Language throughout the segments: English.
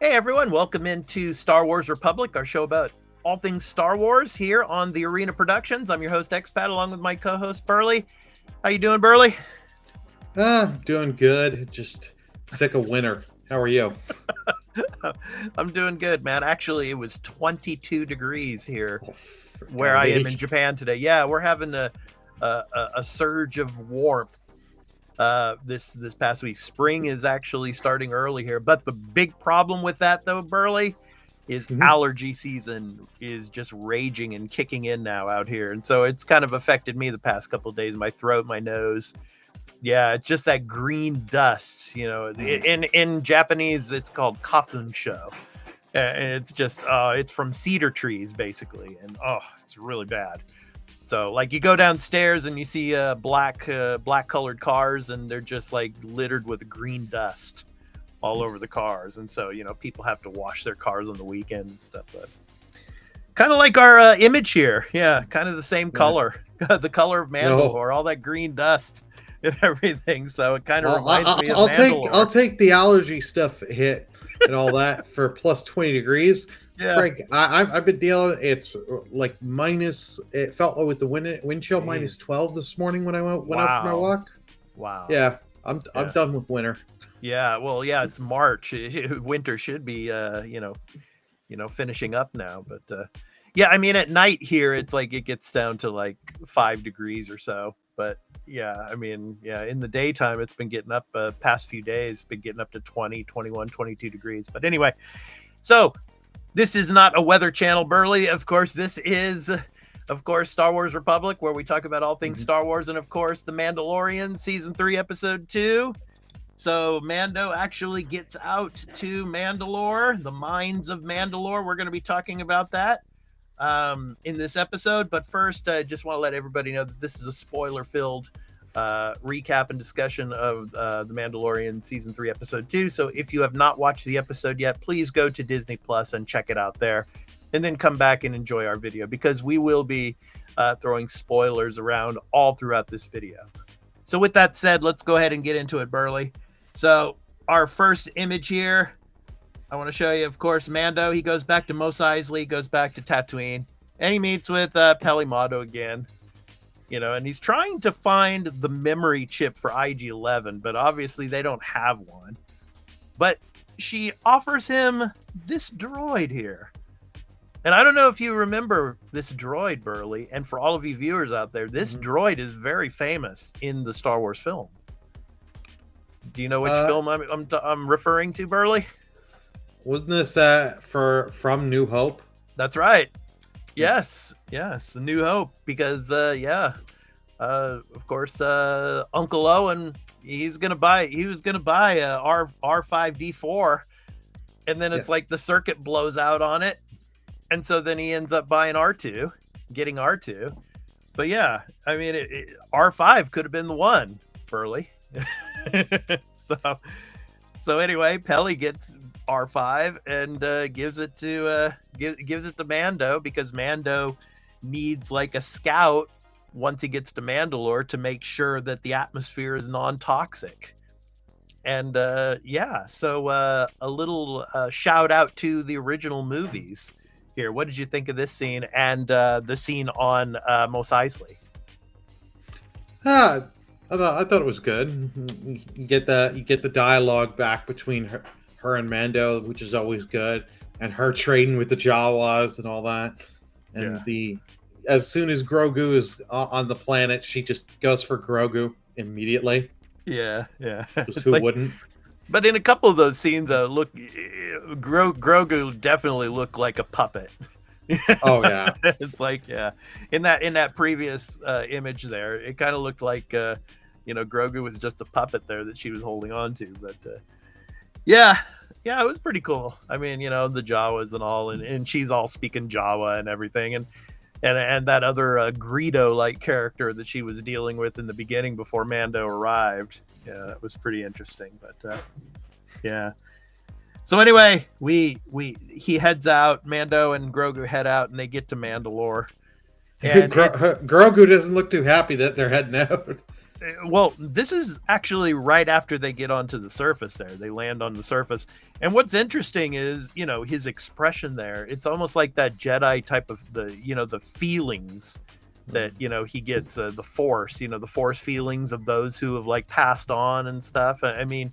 Hey everyone, welcome into Star Wars Republic, our show about all things Star Wars here on the Arena Productions. I'm your host Expat along with my co-host Burley. How you doing, Burley? Doing good. Just sick of winter. How are you? I'm doing good, man. Actually, it was 22 degrees here Oh, where I am fraternity. in Japan today. Yeah, we're having a surge of warmth this past week. Spring is actually starting early here, but the big problem with that though, Burley, is Mhm. allergy season is just raging and kicking in now out here, and so it's kind of affected me the past couple of days. My throat, my nose. Yeah, it's just that green dust. In Japanese, it's called kafunsho. And it's just it's from cedar trees basically, and it's really bad. So like you go downstairs and you see black colored cars, and they're just like littered with green dust all over the cars, and so people have to wash their cars on the weekend and stuff. But kind of like our image here, yeah, kind of the same Yeah. color, the color of No. Mandalore, all that green dust and everything. So it kind of I'll, reminds I'll, me of I'll Mandalore. take the allergy stuff hit and all that for plus 20 degrees. Yeah. Frank, I've been dealing. It's like minus. It felt with the wind chill minus Jeez. 12 this morning when I went out for my Wow. walk. Wow. Yeah, I'm Yeah. done with winter. Yeah. Well, yeah, it's March. Winter should be finishing up now, but yeah, I mean at night here it's like it gets down to like 5 degrees or so, but yeah, I mean, yeah, in the daytime it's been getting up past few days, been getting up to 20, 21, 22 degrees. But anyway, so this is not a weather channel, Burley. Of course, this is Star Wars Republic, where we talk about all things Mhm. Star Wars, and of course The Mandalorian season 3 episode 2. So Mando actually gets out to Mandalore, the Mines of Mandalore. We're going to be talking about that in this episode. But first, I just want to let everybody know that this is a spoiler-filled recap and discussion of The Mandalorian Season 3, Episode 2. So if you have not watched the episode yet, please go to Disney Plus and check it out there. And then come back and enjoy our video, because we will be throwing spoilers around all throughout this video. So with that said, let's go ahead and get into it, Burley. So our first image here, I want to show you, of course, Mando. He goes back to Mos Eisley, goes back to Tatooine, and he meets with Peli again. And he's trying to find the memory chip for IG-11, but obviously they don't have one. But she offers him this droid here. And I don't know if you remember this droid, Burley, and for all of you viewers out there, this droid is very famous in the Star Wars film. Do you know which film I'm referring to, Burley? Wasn't this from New Hope? That's right. Yes, A New Hope, because of course, Uncle Owen, he was gonna buy a R5D4, and then it's like the circuit blows out on it, and so then he ends up buying R2, getting R2. But yeah, I mean, R5 could have been the one, Burley. so anyway, Peli gets R5 and gives it to Mando, because Mando needs like a scout once he gets to Mandalore to make sure that the atmosphere is non-toxic. And so a little shout out to the original movies here. What did you think of this scene and the scene on Mos Eisley? I thought it was good. You get the dialogue back between her and Mando, which is always good, and her trading with the Jawas and all that. And as soon as Grogu is on the planet, she just goes for Grogu immediately. Yeah. Because who wouldn't? But in a couple of those scenes, Grogu definitely looked like a puppet. Oh yeah, it's like in that previous image there, it kind of looked like Grogu was just a puppet there that she was holding on to. But it was pretty cool. I mean, the Jawas and all, and she's all speaking Jawa and everything, and that other Greedo like character that she was dealing with in the beginning before Mando arrived. Yeah, that was pretty interesting. But yeah. So anyway, he heads out. Mando and Grogu head out, and they get to Mandalore. And Grogu doesn't look too happy that they're heading out. Well, this is actually right after they get onto the surface there. They land on the surface. And what's interesting is, his expression there. It's almost like that Jedi type of the feelings that, he gets, the force, the force feelings of those who have like passed on and stuff. I mean,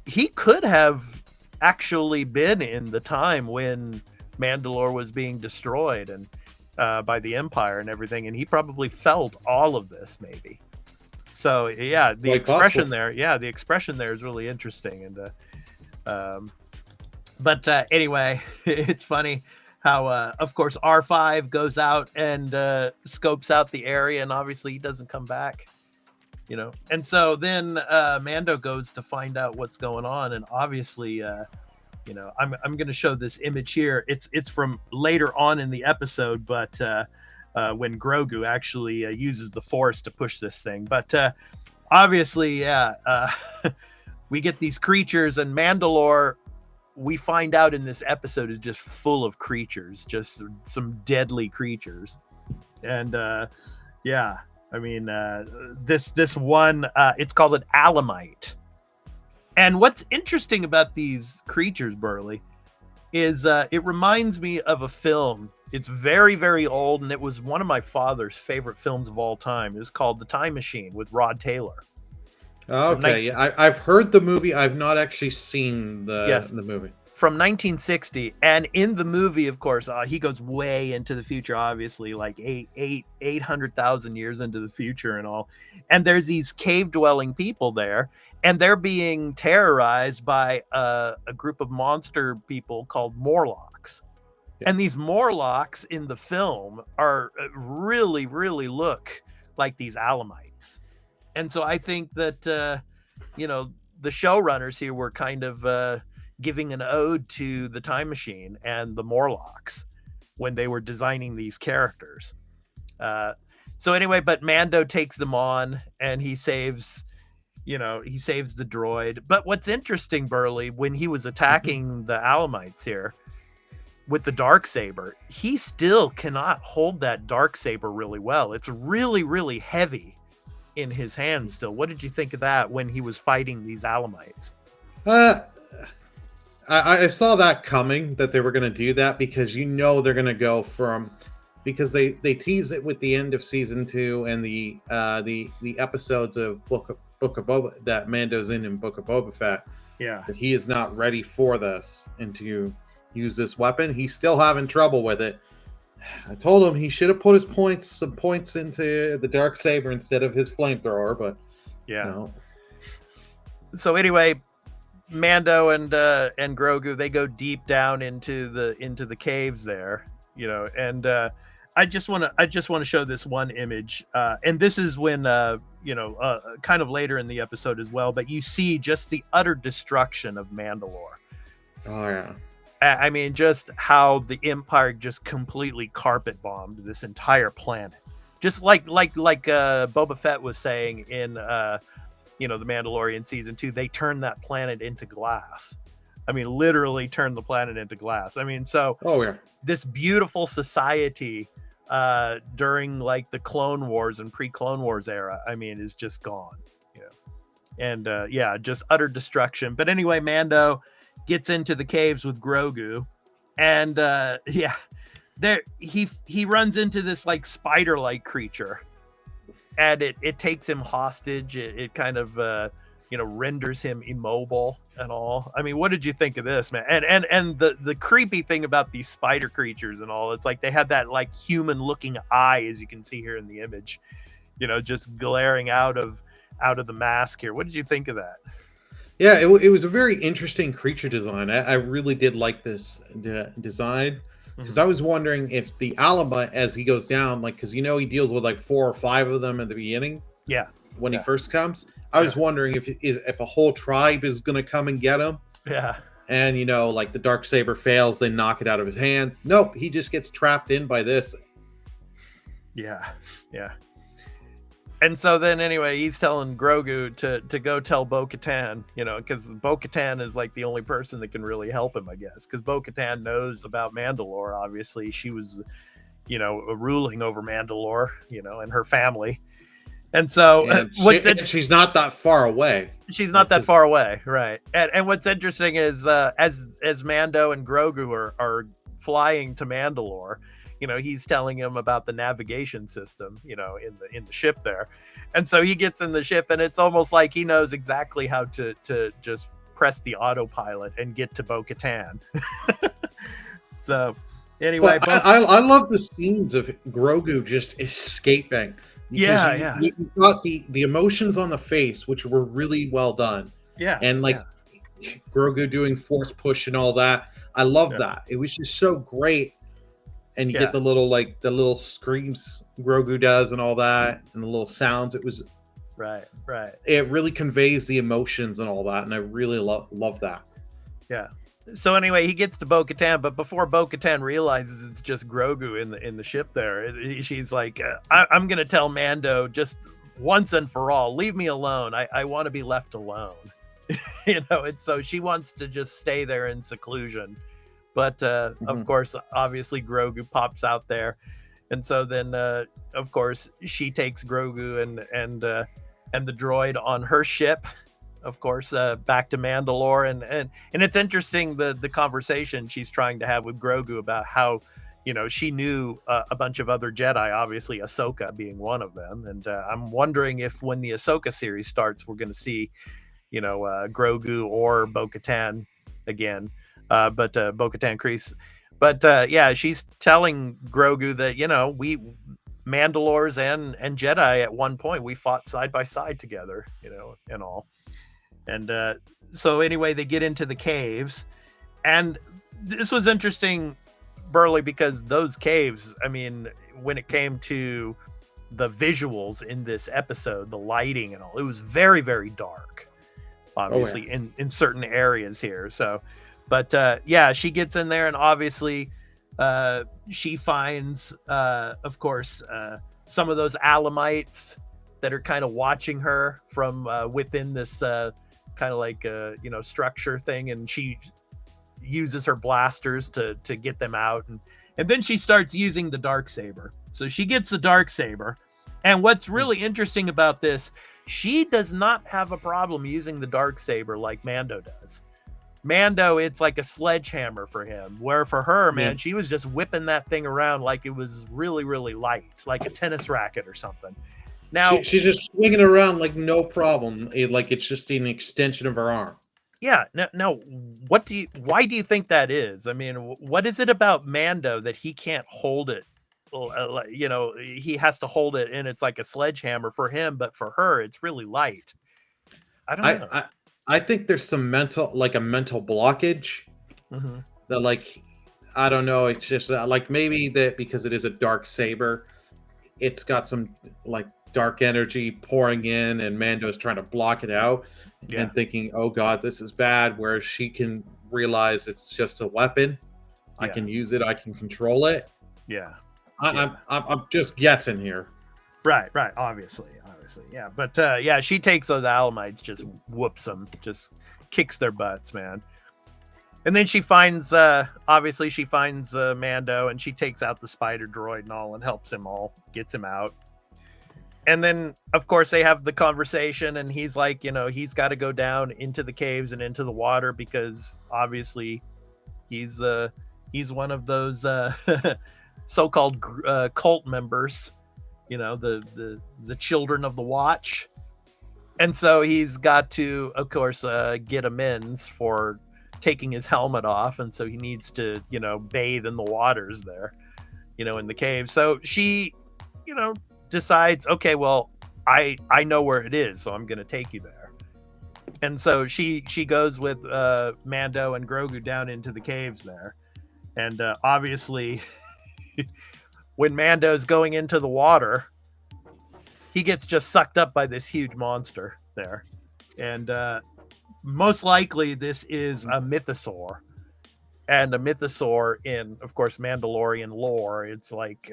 he could have actually been in the time when Mandalore was being destroyed and by the Empire and everything, and he probably felt all of this maybe. So yeah, the expression there is really interesting. And but anyway, it's funny how of course R5 goes out and scopes out the area, and obviously he doesn't come back. And so then Mando goes to find out what's going on, and obviously I'm going to show this image here. It's from later on in the episode, but when Grogu actually uses the Force to push this thing. But obviously, we get these creatures, and Mandalore, we find out in this episode, is just full of creatures, just some deadly creatures. And I mean, this one, it's called an Alamite. And what's interesting about these creatures, Burley, is it reminds me of a film. It's very, very old, and it was one of my father's favorite films of all time. It was called The Time Machine with Rod Taylor. Okay, I've heard the movie. I've not actually seen the movie. From 1960, and in the movie, of course, he goes way into the future, obviously, like 800,000 years into the future and all. And there's these cave-dwelling people there, and they're being terrorized by a group of monster people called Morlocks. Yeah. And these Morlocks in the film are really, really look like these Alamites. And so I think that, the showrunners here were kind of giving an ode to the Time Machine and the Morlocks when they were designing these characters. So anyway, but Mando takes them on, and he saves the droid. But what's interesting, Burley, when he was attacking the Alamites here with the Darksaber, he still cannot hold that Darksaber really well. It's really, really heavy in his hand still. What did you think of that when he was fighting these Alamites? I saw that coming, that they were going to do that, because they're going to go from, because they tease it with the end of season 2 and the episodes of Book of Boba that Mando's in Book of Boba Fett. Yeah, that he is not ready for this and to use this weapon. He's still having trouble with it. I told him he should have put some points into the Darksaber instead of his flamethrower, but yeah. So anyway, Mando and Grogu, they go deep down into the caves there, and I just want to show this one image, and this is when kind of later in the episode as well, but you see just the utter destruction of Mandalore. Oh yeah. I mean, just how the Empire just completely carpet bombed this entire planet, just like Boba Fett was saying in the Mandalorian season 2, they turned that planet into glass. I mean, literally turned the planet into glass. I mean, so this beautiful society during like the Clone Wars and pre-Clone Wars era, I mean, is just gone. And just utter destruction. But anyway, Mando gets into the caves with Grogu, and there he runs into this like spider-like creature, and it takes him hostage. It kind of renders him immobile and all. I mean, what did you think of this, man? And the creepy thing about these spider creatures and all, it's like they had that like human looking eye, as you can see here in the image, just glaring out of the mask here. What did you think of that? Yeah, it was a very interesting creature design. I really did like this design, because I was wondering if the Alamite, as he goes down, like, because he deals with like 4 or 5 of them at the beginning. Yeah. When he first comes, I was wondering if a whole tribe is gonna come and get him. Yeah. And like the Darksaber fails, they knock it out of his hands. Nope, he just gets trapped in by this. Yeah. Yeah. And so then anyway, he's telling Grogu to go tell Bo-Katan, because Bo-Katan is like the only person that can really help him, I guess, because Bo-Katan knows about Mandalore. Obviously, she was, ruling over Mandalore, and her family. And so and she's not that far away. She's not that far away, right? And what's interesting is as Mando and Grogu are flying to Mandalore, he's telling him about the navigation system, in the ship there, and so he gets in the ship, and it's almost like he knows exactly how to just press the autopilot and get to Bo-Katan. So anyway, I love the scenes of Grogu just escaping. Yeah. You got the emotions on the face, which were really well done. Yeah. And Grogu doing force push and all that. I love that. It was just so great. And you get the little screams Grogu does and all that, and the little sounds. It was right. It really conveys the emotions and all that, and I really love that. Yeah. So anyway, he gets to Bo-Katan, but before Bo-Katan realizes it's just Grogu in the ship there, she's like, I'm going to tell Mando just once and for all, leave me alone. I want to be left alone. And so she wants to just stay there in seclusion. But of course, obviously Grogu pops out there. And so then, of course, she takes Grogu and the droid on her ship, of course, back to Mandalore, and it's interesting the conversation she's trying to have with Grogu about how she knew a bunch of other Jedi, obviously Ahsoka being one of them, and I'm wondering if when the Ahsoka series starts, we're going to see Grogu or Bo-Katan again, but Bo-Katan Kryze. But yeah, she's telling Grogu that we Mandalores and Jedi at one point we fought side by side together, and all. And so anyway, they get into the caves, and this was interesting, Burley, because those caves, I mean, when it came to the visuals in this episode, the lighting and all, it was very, very dark, obviously, in certain areas here. So, but yeah, she gets in there, and obviously she finds, of course, some of those Alamites that are kind of watching her from within this kind of like structure thing, and she uses her blasters to get them out, and then she starts using the Darksaber. So she gets the Darksaber, and what's really interesting about this, she does not have a problem using the Darksaber like Mando does. Mando, it's like a sledgehammer for him, where for her, man, she was just whipping that thing around like it was really, really light, like a tennis racket or something. Now she's just swinging around like no problem, like it's just an extension of her arm. Yeah. No. Why do you think that is? I mean, what is it about Mando that he can't hold it? He has to hold it, and it's like a sledgehammer for him, but for her, it's really light. I don't know. I think there's some mental blockage that I don't know. It's just maybe that because it is a dark saber, it's got some dark energy pouring in, and Mando's trying to block it out and thinking, oh God, this is bad. Whereas she can realize it's just a weapon. I can use it. I can control it. Yeah. I'm just guessing here. Right. Obviously. Yeah. But yeah, she takes those Alamites, just whoops them, just kicks their butts, man. And then she finds, Mando, and she takes out the spider droid and all, and helps him all, gets him out. And then, of course, they have the conversation, and he's like, he's got to go down into the caves and into the water because obviously he's one of those so-called cult members, the children of the Watch. And so he's got to, of course, get amends for taking his helmet off, and so he needs to, bathe in the waters there, in the cave. So she, decides, okay, well, I know where it is, so I'm going to take you there. And so she goes with Mando and Grogu down into the caves there. And obviously, when Mando's going into the water, he gets just sucked up by this huge monster there. And most likely this is a Mythosaur. And a Mythosaur in, of course, Mandalorian lore, it's like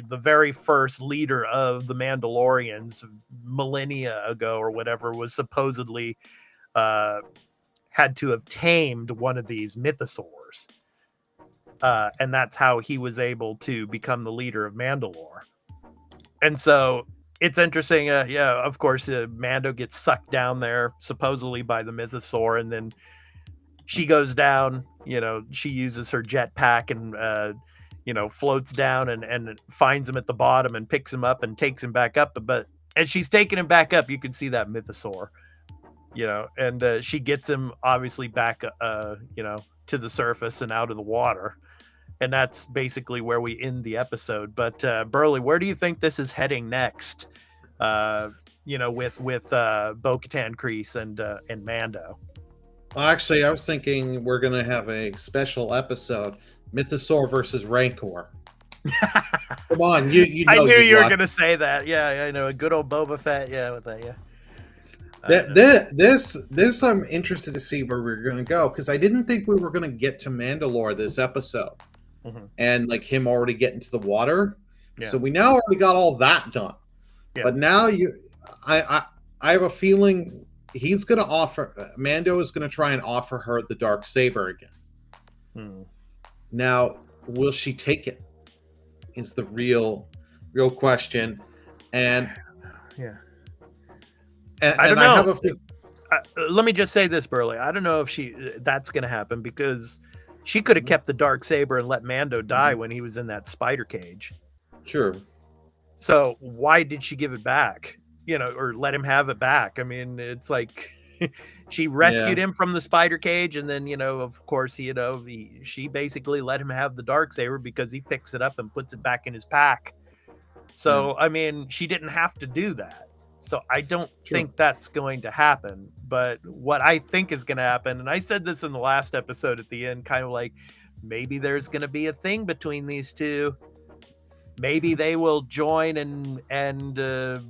the very first leader of the Mandalorians millennia ago or whatever was supposedly had to have tamed one of these Mythosaurs. And that's how he was able to become the leader of Mandalore. And so it's interesting. Yeah, of course, Mando gets sucked down there supposedly by the Mythosaur, and then she goes down. She uses her jetpack and floats down and finds him at the bottom and picks him up and takes him back up. But as she's taking him back up, you can see that Mythosaur. And she gets him obviously back, to the surface and out of the water. And that's basically where we end the episode. But Burley, where do you think this is heading next? With Bo-Katan, Kreese, and Mando. Actually, I was thinking we're gonna have a special episode: Mythosaur versus Rancor. Come on, you know I knew you were gonna say that. Yeah, I know, a good old Boba Fett. Yeah, with that. Yeah. This I'm interested to see where we're gonna go, because I didn't think we were gonna get to Mandalore this episode, and like him already getting to the water. Yeah. So we now already got all that done. Yeah. But now I have a feeling he's gonna Mando is gonna try and offer her the dark saber again. Now, will she take it? Is the real question. And yeah. I don't know. Let me just say this, Burley. I don't know if that's going to happen, because she could have kept the dark saber and let Mando die when he was in that spider cage. Sure. So why did she give it back? Or let him have it back? I mean, it's like she rescued him from the spider cage, and then of course she basically let him have the dark saber because he picks it up and puts it back in his pack. So I mean, she didn't have to do that. So I don't think that's going to happen. But what I think is going to happen, and I said this in the last episode at the end, kind of like, maybe there's going to be a thing between these two. Maybe they will join and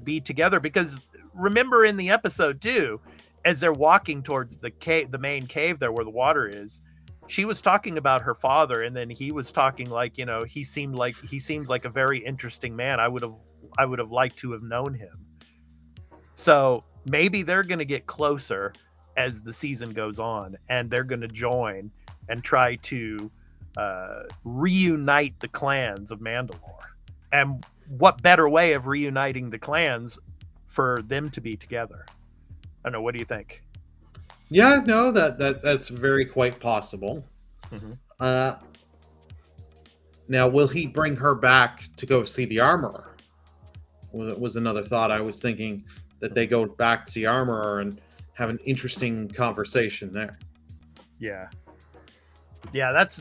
be together. Because remember in the episode too, as they're walking towards the cave, the main cave there where the water is, she was talking about her father, and then he was talking like, he seems like a very interesting man. I would have liked to have known him. So maybe they're going to get closer as the season goes on, and they're going to join and try to reunite the clans of Mandalore. And what better way of reuniting the clans for them to be together? I don't know. What do you think? Yeah, no, that's very quite possible. Now, will he bring her back to go see the armorer? Was another thought I was thinking, that they go back to the armorer and have an interesting conversation there. Yeah, that's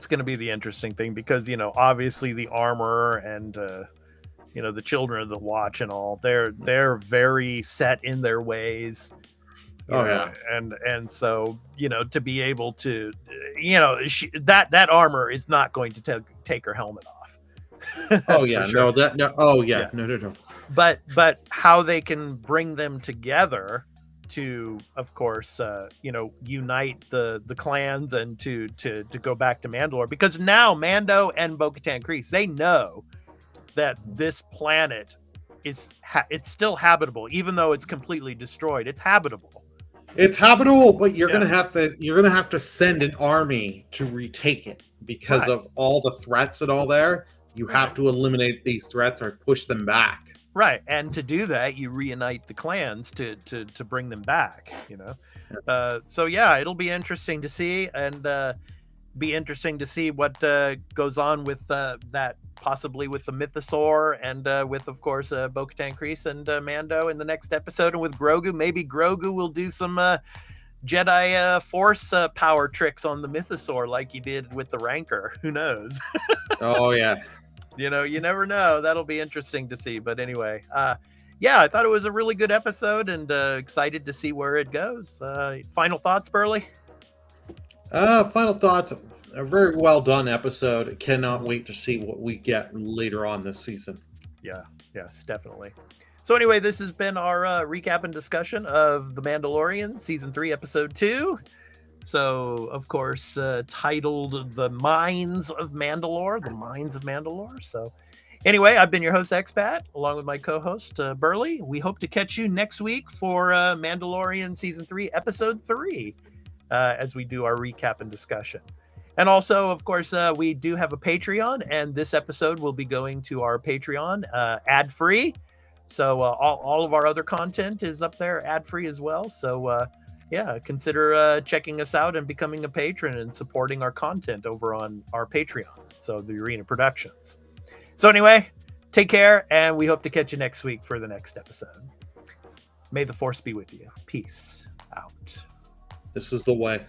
going to be the interesting thing, because obviously the armorer and the children of the watch and all, they're very set in their ways. And so to be able to that armor is not going to take her helmet off. No. But how they can bring them together to, of course, unite the clans and to go back to Mandalore, because now Mando and Bo-Katan, Kreese, they know that this planet it's still habitable, even though it's completely destroyed. It's habitable. It's habitable, but you're gonna have to send an army to retake it, because of all the threats and all there. You have to eliminate these threats or push them back. Right, and to do that, you reunite the clans to bring them back. So yeah, it'll be interesting to see, and be interesting to see what goes on with that, possibly with the Mythosaur, and with, of course, Bo-Katan, Kreese, and Mando in the next episode, and with Grogu. Maybe Grogu will do some Jedi Force power tricks on the Mythosaur like he did with the Rancor. Who knows? Oh yeah. You never know. That'll be interesting to see. But anyway, I thought it was a really good episode, and excited to see where it goes. Final thoughts, Burley? Final thoughts. A very well done episode. Cannot wait to see what we get later on this season. Yeah, yes, definitely. So anyway, this has been our recap and discussion of The Mandalorian, Season 3, Episode 2. So, of course, titled The Mines of Mandalore. The Mines of Mandalore. So, anyway, I've been your host, Expat, along with my co-host, Burley. We hope to catch you next week for Mandalorian Season 3, Episode 3, as we do our recap and discussion. And also, of course, we do have a Patreon, and this episode will be going to our Patreon ad-free. So all of our other content is up there ad-free as well. So consider checking us out and becoming a patron and supporting our content over on our Patreon. So the Arena Productions. So anyway, take care, and we hope to catch you next week for the next episode. May the Force be with you. Peace out. This is the way.